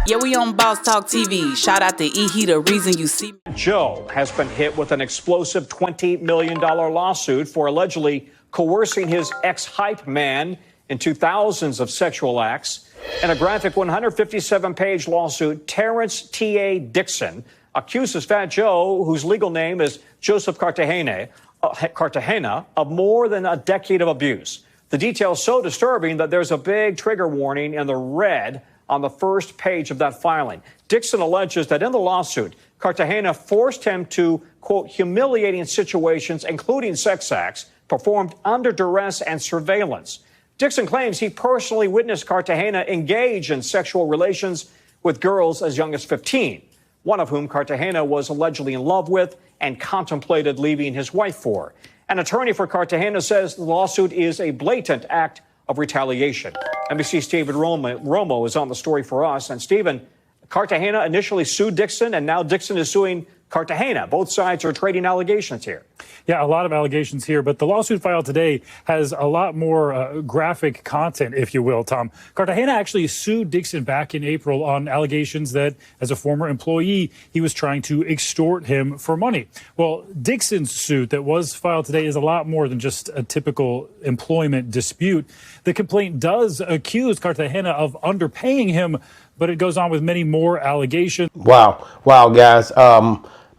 Yeah, we on Boss Talk TV. Shout out to E. The reason you see me. Joe has been hit with an explosive $20 million lawsuit for allegedly coercing his ex-hype man into thousands of sexual acts. In a graphic 157-page lawsuit, Terrence T.A. Dixon accuses Fat Joe, whose legal name is Joseph Cartagena, of more than a decade of abuse. The details so disturbing that there's a big trigger warning in the red on the first page of that filing. Dixon alleges that in the lawsuit, Cartagena forced him to, quote, humiliating situations, including sex acts, performed under duress and surveillance. Dixon claims he personally witnessed Cartagena engage in sexual relations with girls as young as 15, one of whom Cartagena was allegedly in love with and contemplated leaving his wife for. An attorney for Cartagena says the lawsuit is a blatant act of retaliation. NBC's Stephen Romo is on the story for us. And Stephen, Cartagena initially sued Dixon, and now Dixon is suing Cartagena. Both sides are trading allegations here. Yeah, a lot of allegations here, but the lawsuit filed today has a lot more graphic content, if you will, Tom. Cartagena actually sued Dixon back in April on allegations that, as a former employee, he was trying to extort him for money. Well, Dixon's suit that was filed today is a lot more than just a typical employment dispute. The complaint does accuse Cartagena of underpaying him, but it goes on with many more allegations. Wow, guys.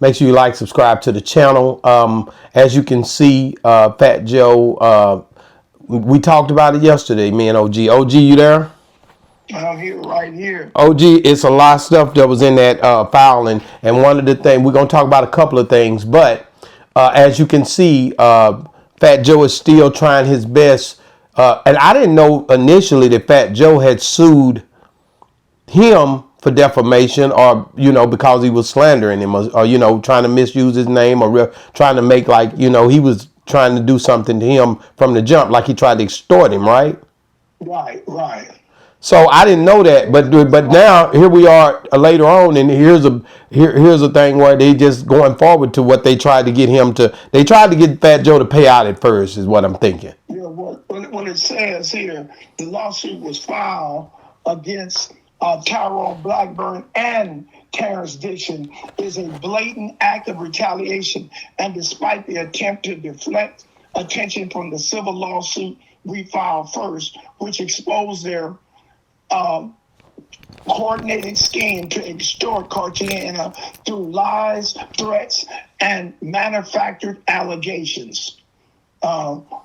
Make sure you like, subscribe to the channel. As you can see, Fat Joe, we talked about it yesterday, me and OG. OG, you there? I'm here, right here. OG, it's a lot of stuff that was in that filing. And one of the things, we're going to talk about a couple of things. But as you can see, Fat Joe is still trying his best. And I didn't know initially that Fat Joe had sued him for defamation, or because he was slandering him, or trying to misuse his name, or trying to make like he was trying to do something to him from the jump, like he tried to extort him, right? Right. So I didn't know that, but now here we are later on, and here's a thing where they just going forward to what they tried to get him to. They tried to get Fat Joe to pay out at first, is what I'm thinking. Yeah, well, when it says here, the lawsuit was filed against Tyrone Blackburn and Terrence Dixon is a blatant act of retaliation, and despite the attempt to deflect attention from the civil lawsuit we filed first, which exposed their coordinated scheme to extort Cartagena through lies, threats, and manufactured allegations.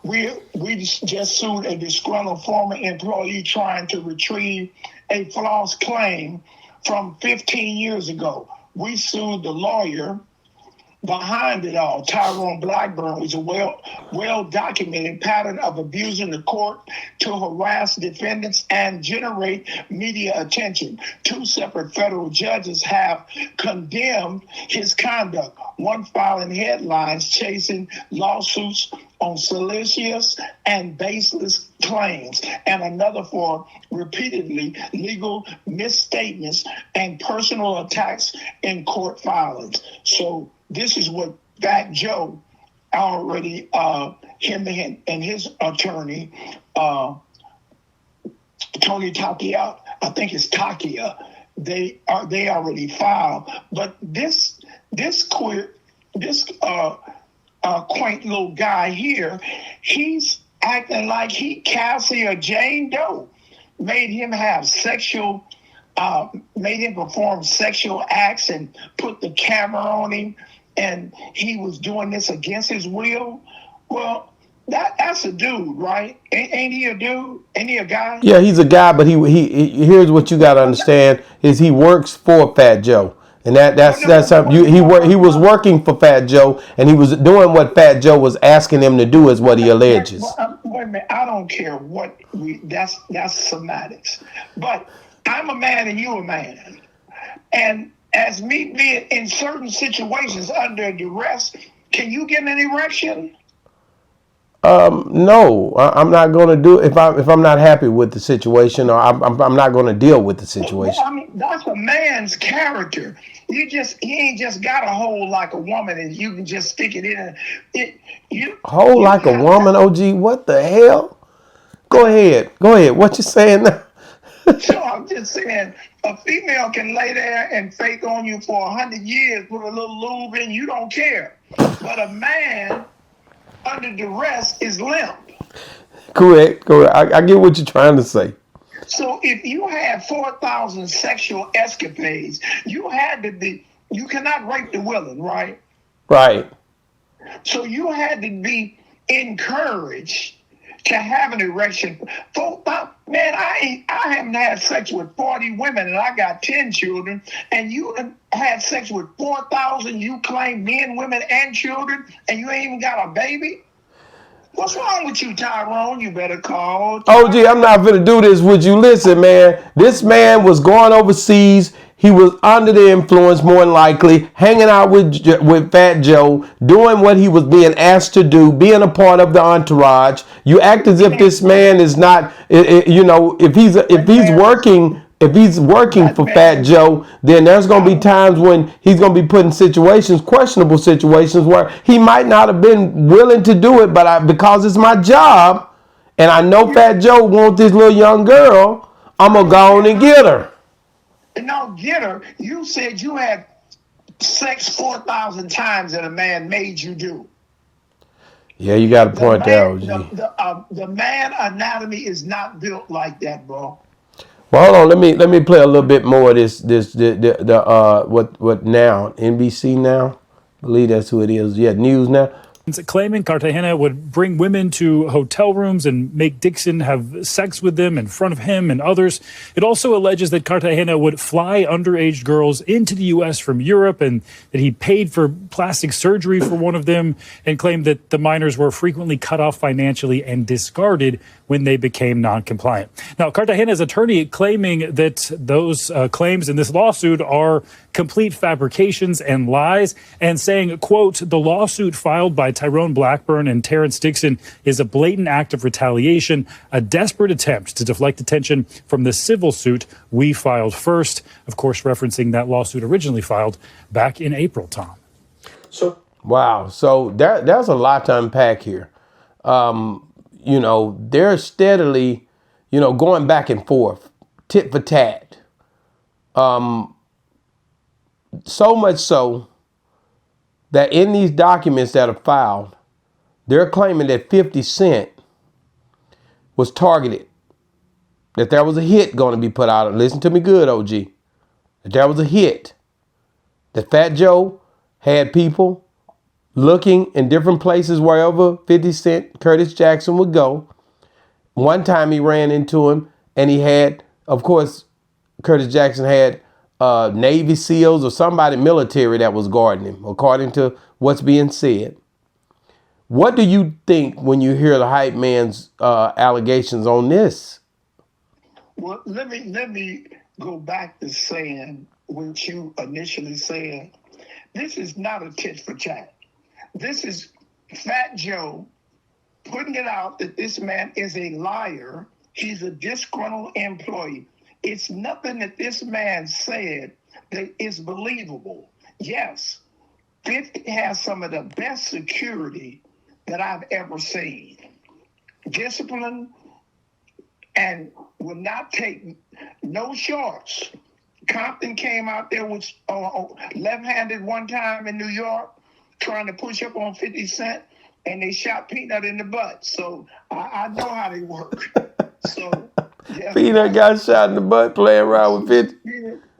We just sued a disgruntled former employee trying to retrieve a false claim from 15 years ago. We sued the lawyer behind it all. Tyrone Blackburn was a well-documented pattern of abusing the court to harass defendants and generate media attention. Two separate federal judges have condemned his conduct, one filing headlines chasing lawsuits on salacious and baseless claims, and another for repeatedly legal misstatements and personal attacks in court filings. So this is what Fat Joe already, him and his attorney, Tony Takia, I think it's Takia, they already filed. But this quaint little guy here, he's acting like Cassie or Jane Doe made him perform sexual acts and put the camera on him, and he was doing this against his will. Well, that's a dude, right? Ain't he a dude? Ain't he a guy? Yeah, he's a guy, but he here's what you got to understand is he works for Fat Joe. And that's something he was working for Fat Joe, and he was doing what Fat Joe was asking him to do, is what he alleges. Wait a minute, I don't care what that's semantics. But I'm a man and you a man. And as me being in certain situations under duress, can you get an erection? No, I'm not going to do it if I'm not happy with the situation, or I'm not going to deal with the situation. I mean, that's a man's character. He ain't just got a hole like a woman, and you can just stick it in. Hole like a woman, OG? What the hell? Go ahead. What you saying now? So I'm just saying, a female can lay there and fake on you for 100 years, put a little lube in, you don't care. But a man under duress is limp. Correct. I get what you're trying to say. So if you had 4,000 sexual escapades, you cannot rape the willing, right? Right. So you had to be encouraged to have an erection. Man, I haven't had sex with 40 women and I got 10 children, and you had sex with 4,000, you claim men, women, and children, and you ain't even got a baby? What's wrong with you, Tyrone? You better call. OG, I'm not gonna do this with you. Listen, man, this man was going overseas. He was under the influence, more than likely, hanging out with Fat Joe, doing what he was being asked to do, being a part of the entourage. You act as if this man is not, if he's working for Fat Joe, then there's going to be times when he's going to be put in situations, questionable situations, where he might not have been willing to do it, but because it's my job, and I know Fat Joe wants this little young girl, I'm going to go on and get her. No, get her. You said you had sex 4,000 times that a man made you do. Yeah, you got a point there, OG. The man anatomy is not built like that, bro. Well, hold on. Let me play a little bit more of this. What now? NBC now? I believe that's who it is. Yeah, News Now. Claiming Cartagena would bring women to hotel rooms and make Dixon have sex with them in front of him and others. It also alleges that Cartagena would fly underage girls into the U.S. from Europe and that he paid for plastic surgery for one of them, and claimed that the minors were frequently cut off financially and discarded when they became non-compliant. Now, Cartagena's attorney claiming that those claims in this lawsuit are complete fabrications and lies, and saying, quote, "The lawsuit filed by Tyrone Blackburn and Terrence Dixon is a blatant act of retaliation, a desperate attempt to deflect attention from the civil suit we filed first." Of course, referencing that lawsuit originally filed back in April, Tom. Wow. So there's a lot to unpack here. They're steadily, going back and forth, tit for tat. So much so that in these documents that are filed, they're claiming that 50 Cent was targeted, that there was a hit going to be put out. Listen to me good, OG. That there was a hit, that Fat Joe had people looking in different places wherever 50 Cent, Curtis Jackson would go. One time he ran into him, and he had, of course, Curtis Jackson had Navy SEALs or somebody military that was guarding him, according to what's being said. What do you think when you hear the hype man's allegations on this? Well, let me go back to saying what you initially said. This is not a tit for tat. This is Fat Joe putting it out that this man is a liar. He's a disgruntled employee. It's nothing that this man said that is believable. Yes, 50 has some of the best security that I've ever seen. Discipline and will not take no shorts. Compton came out there with left-handed one time in New York trying to push up on 50 Cent, and they shot Peanut in the butt. So I know how they work. So Peanut got shot in the butt playing around with 50.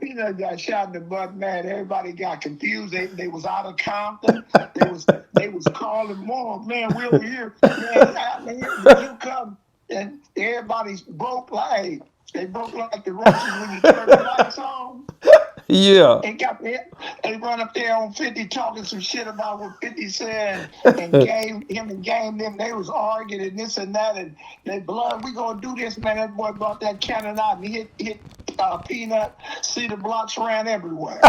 Peanut got shot in the butt, man. Everybody got confused. They was out of Compton. They was calling Mom, man, we over here. Man, you come, and everybody's broke like they broke like the roaches when you turn the lights on. Yeah. They run up there on 50 talking some shit about what 50 said, and Game them. They was arguing and this and that, and they blood. We gonna do this, man. That boy brought that cannon out and hit Peanut. See the blocks ran everywhere.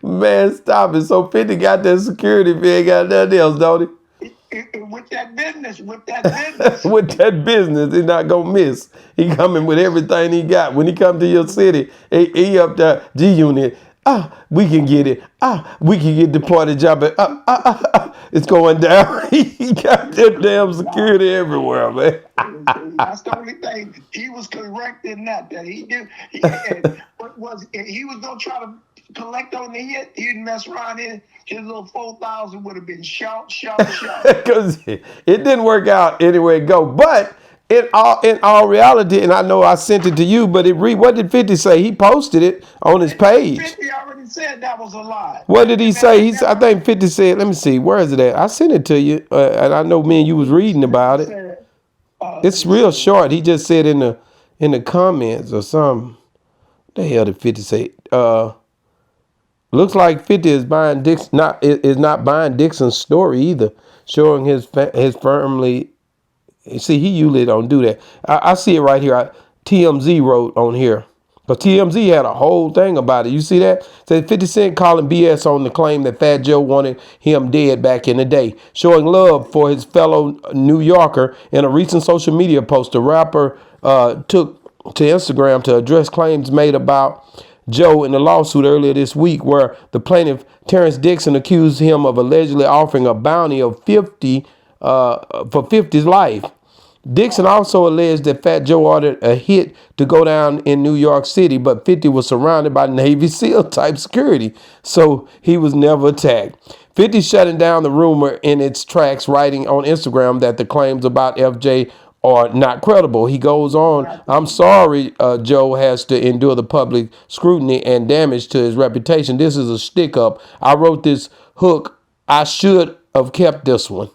Man, stop it. So 50 got that security, man. Got nothing else, don't he? With that business. With that business, he's not gonna miss. He coming with everything he got. When he come to your city, he up there, G-Unit. We can get it. We can get the party job. It's going down. He got them damn security everywhere, man. That's the only thing he was correct in that he did. He was gonna try to collect on the hit. He'd mess around in his little 4,000 would have been short. Because it didn't work out anywhere it go. But in all reality, and I know I sent it to you, but what did 50 say? He posted it on his page. 50 already said that was a lie. What did he say? I think 50 said, let me see, where is it at? I sent it to you, and I know me and you was reading about it. It's real short. He just said in the comments or something. What the hell did 50 say? Looks like 50 is buying is not buying Dixon's story either, showing his firmly. See, he usually don't do that. I see it right here. TMZ wrote on here. But TMZ had a whole thing about it. You see that? Said 50 Cent calling BS on the claim that Fat Joe wanted him dead back in the day. Showing love for his fellow New Yorker. In a recent social media post, the rapper took to Instagram to address claims made about Joe in the lawsuit earlier this week, where the plaintiff, Terrence Dixon, accused him of allegedly offering a bounty of 50 for 50's life. Dixon also alleged that Fat Joe ordered a hit to go down in New York City, but 50 was surrounded by Navy SEAL type security, so he was never attacked. 50 shutting down the rumor in its tracks, writing on Instagram that the claims about FJ are not credible. He goes on, I'm sorry Joe has to endure the public scrutiny and damage to his reputation. This is a stick up. I wrote this hook. I should have kept this one.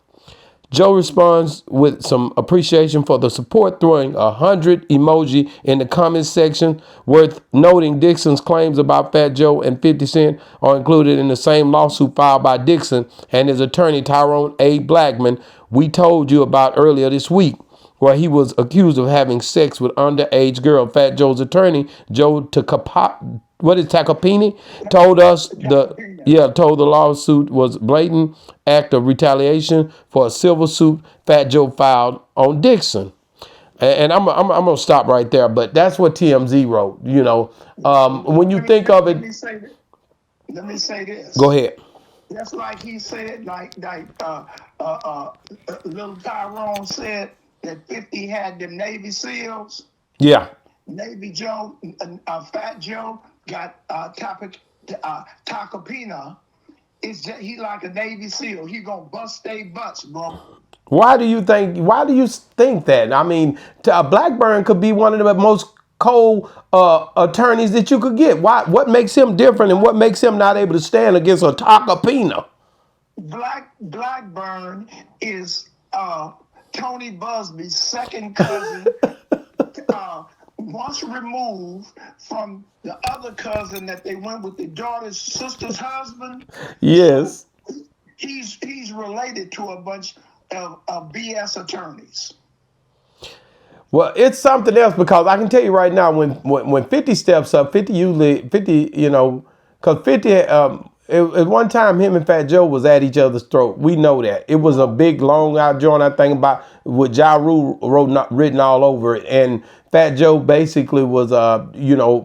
Joe responds with some appreciation for the support, throwing 100 emoji in the comments section. Worth noting, Dixon's claims about Fat Joe and 50 Cent are included in the same lawsuit filed by Dixon and his attorney Tyrone A. Blackman we told you about earlier this week, where he was accused of having sex with underage girl. Fat Joe's attorney, Joe Tacopini, told us told the lawsuit was blatant act of retaliation for a civil suit Fat Joe filed on Dixon. And I'm gonna stop right there, but that's what TMZ wrote. You know, when you think of it, let me say this. Go ahead. That's like he said, little Tyrone said that 50 had them Navy SEALs. Yeah. Navy Joe, Fat Joe got Tacopina. He like a Navy SEAL. He gonna bust they butts, bro. Why do you think that? I mean, Blackburn could be one of the most cold attorneys that you could get. Why? What makes him different, and what makes him not able to stand against a Tacopina? Blackburn is Tony Busby's second cousin, once removed from the other cousin that they went with the daughter's sister's husband. Yes. He's related to a bunch of BS attorneys. Well, it's something else, because I can tell you right now, when 50 steps up, 50 usually, because 50, at one time, him and Fat Joe was at each other's throat. We know that. It was a big, long out joint, I think, about with Ja Rule written all over it. And Fat Joe basically was,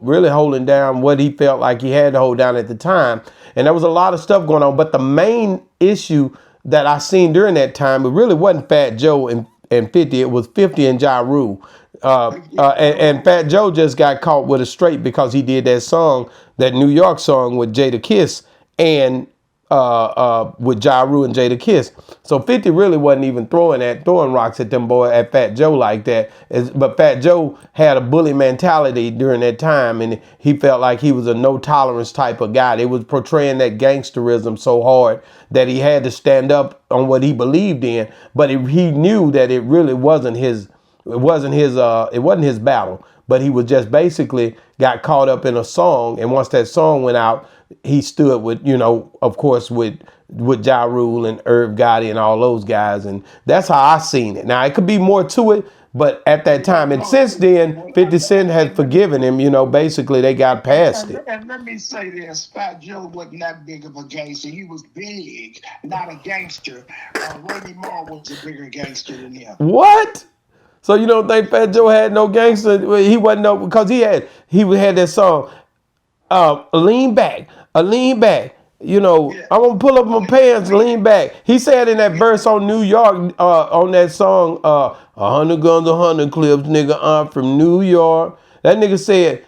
really holding down what he felt like he had to hold down at the time. And there was a lot of stuff going on. But the main issue that I seen during that time, it really wasn't Fat Joe and 50. It was 50 and Ja Rule. And Fat Joe just got caught with a straight because he did that song, that New York song with Jada Kiss, and with Ja Rule and Jada Kiss. So 50 really wasn't even throwing rocks at them boy at Fat Joe like that. But Fat Joe had a bully mentality during that time, and he felt like he was a no tolerance type of guy. They was portraying that gangsterism so hard that he had to stand up on what he believed in. But he knew that it really wasn't his. It wasn't his battle. But he was just basically got caught up in a song, and once that song went out, he stood with, of course, with Ja Rule and Irv Gotti and all those guys. And that's how I seen it. Now, it could be more to it, but at that time, and since then, 50 Cent had forgiven him, basically they got past it. And let me say this, Fat Joe wasn't that big of a gangster. He was big, not a gangster. Randy Moore was a bigger gangster than him. What? So you don't think Fat Joe had no gangster? He wasn't because he had that song. lean back, lean back. You know, Yeah. I'm gonna pull up my pants, lean back. He said in that verse on New York, on that song, 100 guns, 100 clips, nigga, I'm from New York. That nigga said,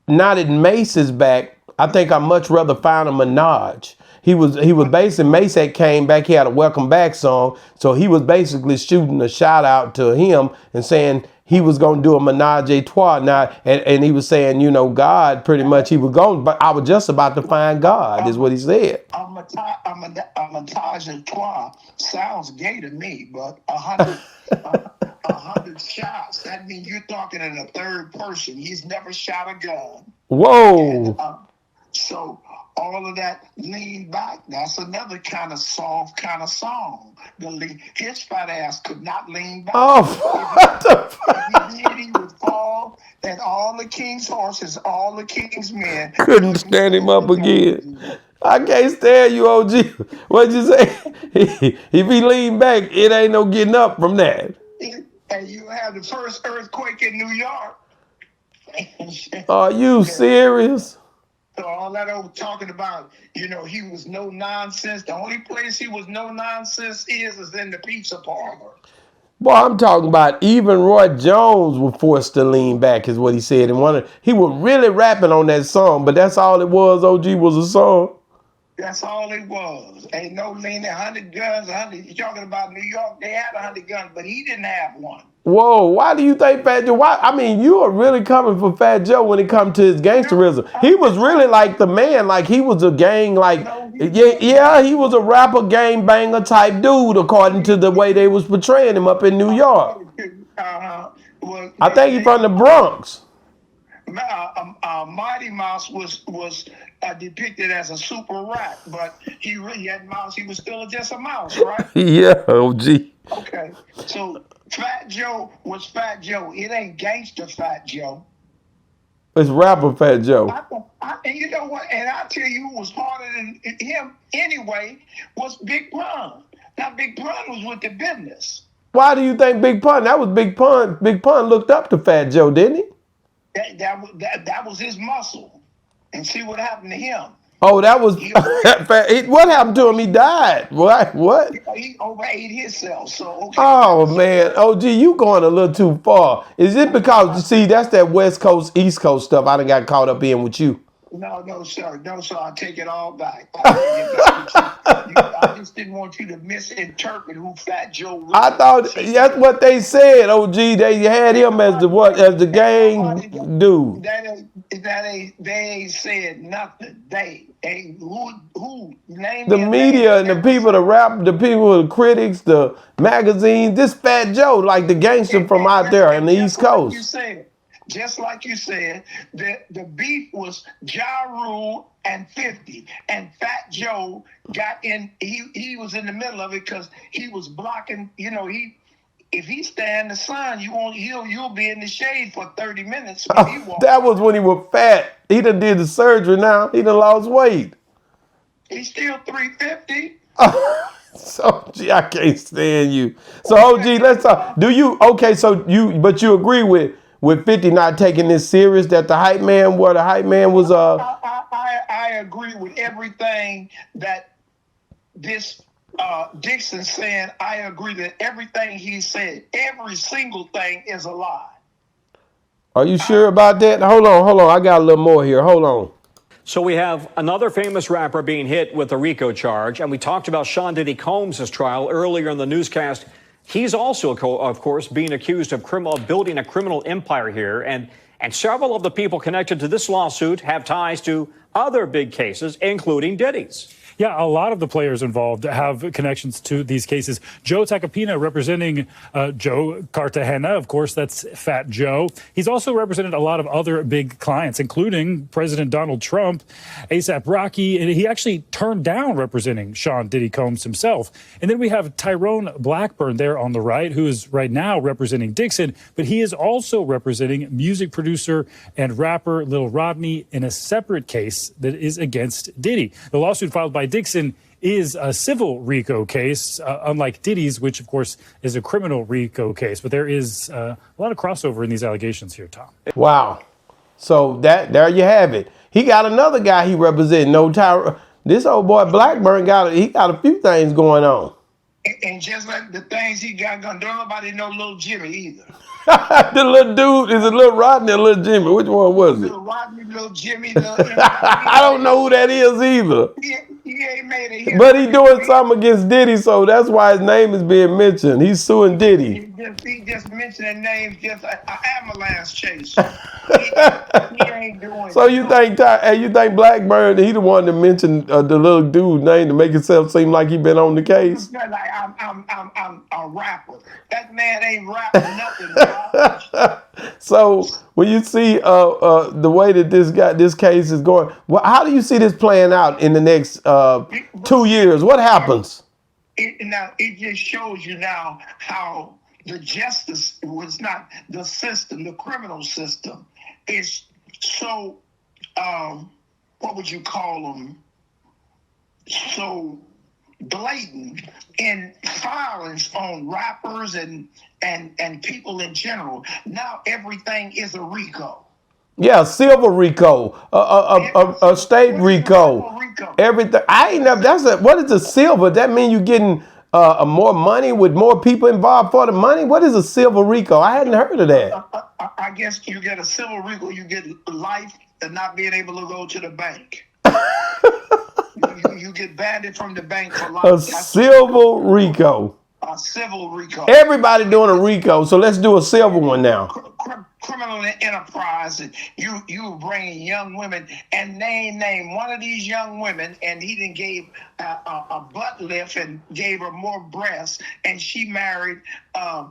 now that Mace is back, I think I'd much rather find a Minaj. He was basically Mace had came back. He had a welcome back song, so he was basically shooting a shout out to him and saying he was gonna do a menage a trois now, and he was saying, you know, God pretty much he was going, but I was just about to find God, is what he said. A menage a trois sounds gay to me, but 100 shots, that means you're talking in a third person. He's never shot a gun. Whoa. And, so all of that lean back, that's another kind of soft kind of song. His fat ass could not lean back. Oh, what the If he did, he would fall, and all the king's horses, all the king's men couldn't stand him up again. I can't stand you, OG. What'd you say? If he lean back, it ain't no getting up from that. And you have the first earthquake in New York. Are you serious? So all that old talking about, you know, he was no nonsense. The only place he was no nonsense is in the pizza parlor. Boy, I'm talking about even Roy Jones was forced to lean back, is what he said. And he was really rapping on that song, but that's all it was. OG was a song. That's all it was. Ain't no leaning, 100 guns, 100. You're talking about New York, they had 100 guns, but he didn't have one. Whoa, why do you think Fat Joe? Why? I mean, you are really coming for Fat Joe when it comes to his gangsterism. He was really like the man, like he was a gang, like yeah, he was a rapper, gang banger type dude, according to the way they was portraying him up in New York. Well, I think he's from the Bronx. Mighty Mouse was depicted as a super rat, but he had mouse. He was still just a mouse, right? Yeah, OG. Okay, so Fat Joe was Fat Joe. It ain't gangster Fat Joe. It's rapper Fat Joe. And you know what? And I tell you, who was harder than him anyway was Big Pun. Now Big Pun was with the business. Why do you think Big Pun? That was Big Pun. Big Pun looked up to Fat Joe, didn't he? That was his muscle. And see what happened to him. Oh, that was what happened to him? He died. What? He overate himself. So okay. Oh man, OG, you going a little too far. Is it because you see that's that West Coast, East Coast stuff I done got caught up in with you? No, sir. No, sir. I take it all back. I just didn't want you to misinterpret who Fat Joe was. I thought that's what they said, OG. They had him as the gang dude. They ain't said nothing. They ain't who named the media and the people, the rap, the people, the critics, the magazines. This Fat Joe, like the gangster from out there in the East Coast. Just like you said, the beef was Ja Rule and 50, and Fat Joe got in. He was in the middle of it because he was blocking. You know, if he stay in the sun, you'll be in the shade for 30 minutes. That was when he was fat. He done did the surgery now. He done lost weight. He's still 350. So, gee, I can't stand you. So, OG, let's talk. But you agree with 50 not taking this serious, that the hype man was I agree with everything that this Dixon saying. I agree that everything he said, every single thing is a lie. Are you sure about that? Hold on. I got a little more here. Hold on. So we have another famous rapper being hit with a RICO charge, and we talked about Sean Diddy Combs' trial earlier in the newscast. He's also, of course, being accused of building a criminal empire here, and several of the people connected to this lawsuit have ties to other big cases, including Diddy's. Yeah, a lot of the players involved have connections to these cases. Joe Tacopina representing Joe Cartagena, of course, that's Fat Joe. He's also represented a lot of other big clients, including President Donald Trump, A$AP Rocky, and he actually turned down representing Sean Diddy Combs himself. And then we have Tyrone Blackburn there on the right, who is right now representing Dixon, but he is also representing music producer and rapper Lil Rodney in a separate case that is against Diddy. The lawsuit filed by Dixon is a civil RICO case, unlike Diddy's, which, of course, is a criminal RICO case. But there is a lot of crossover in these allegations here, Tom. Wow. So there you have it. He got another guy he representing. No Tyra. This old boy Blackburn got a few things going on. And just like the things he got going, don't nobody know little Jimmy either. The little dude is a little Rodney or little Jimmy. Which one was it? Little Rodney, little Jimmy, little I don't know who that is either. He ain't made a hit. But he doing something against Diddy, so that's why his name is being mentioned. He's suing Diddy. He just mentioning names, just an ambulance chase. He ain't doing. So you think Blackburn, he the one that mentioned the little dude name to make himself seem like he been on the case? Like I'm a rapper. That man ain't rapping nothing. Bro. So when you see the way that this case is going, how do you see this playing out in the next 2 years? What happens? It just shows you now how the justice was not the system, the criminal system is so what would you call them? So blatant in violence on rappers and people in general. Now everything is a RICO. Yeah, civil RICO, a state RICO, everything. I ain't never. What is a silver? That mean you getting more money with more people involved for the money? What is a civil RICO? I hadn't heard of that. I guess you get a civil RICO, you get life and not being able to go to the bank. You get banned from the bank for life. A civil RICO. A civil RICO. Everybody doing a RICO, so let's do a civil one now. Criminal enterprise, and you bringing young women and name one of these young women, and he then gave a butt lift and gave her more breasts, and she married a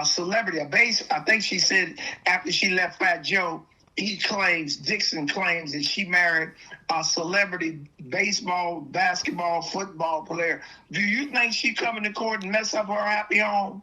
celebrity, I think she said after she left Fat Joe. Dixon claims that she married a celebrity baseball, basketball, football player. Do you think she coming to court and mess up her happy home?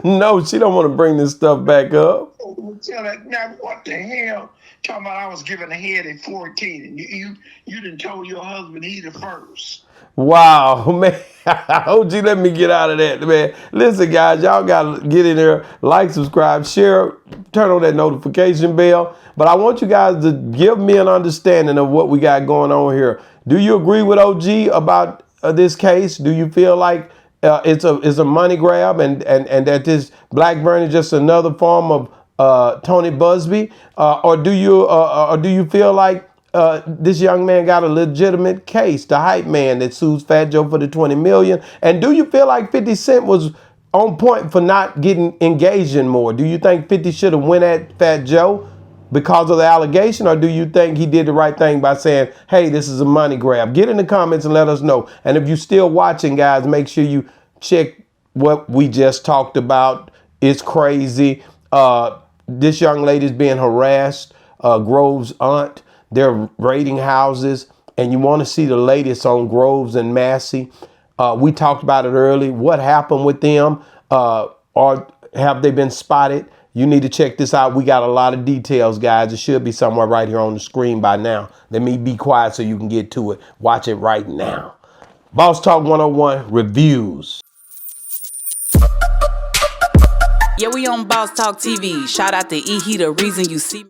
No, she don't want to bring this stuff back up. Tell her, now what the hell? Talking about I was giving a head at 14, and you done told your husband he the first. Wow, man. OG, let me get out of that, man. Listen, guys, y'all got to get in there, like, subscribe, share, turn on that notification bell. But I want you guys to give me an understanding of what we got going on here. Do you agree with OG about this case? Do you feel like it's a money grab and that this Blackburn is just another form of Tony Busby? Or do you feel like this young man got a legitimate case, the hype man that sues Fat Joe for the $20 million? And do you feel like 50 Cent was on point for not getting engaged in more? Do you think 50 should have went at Fat Joe because of the allegation, or do you think he did the right thing by saying, hey, this is a money grab? Get in the comments and let us know. And if you're still watching, guys, make sure you check what we just talked about. It's crazy. This young lady's being harassed, Grove's aunt. They're raiding houses, and you want to see the latest on Groves and Massey. We talked about it earlier. What happened with them? Or have they been spotted? You need to check this out. We got a lot of details, guys. It should be somewhere right here on the screen by now. Let me be quiet so you can get to it. Watch it right now. Boss Talk 101 reviews. Yeah, we on Boss Talk TV. Shout out to E. He the reason you see me.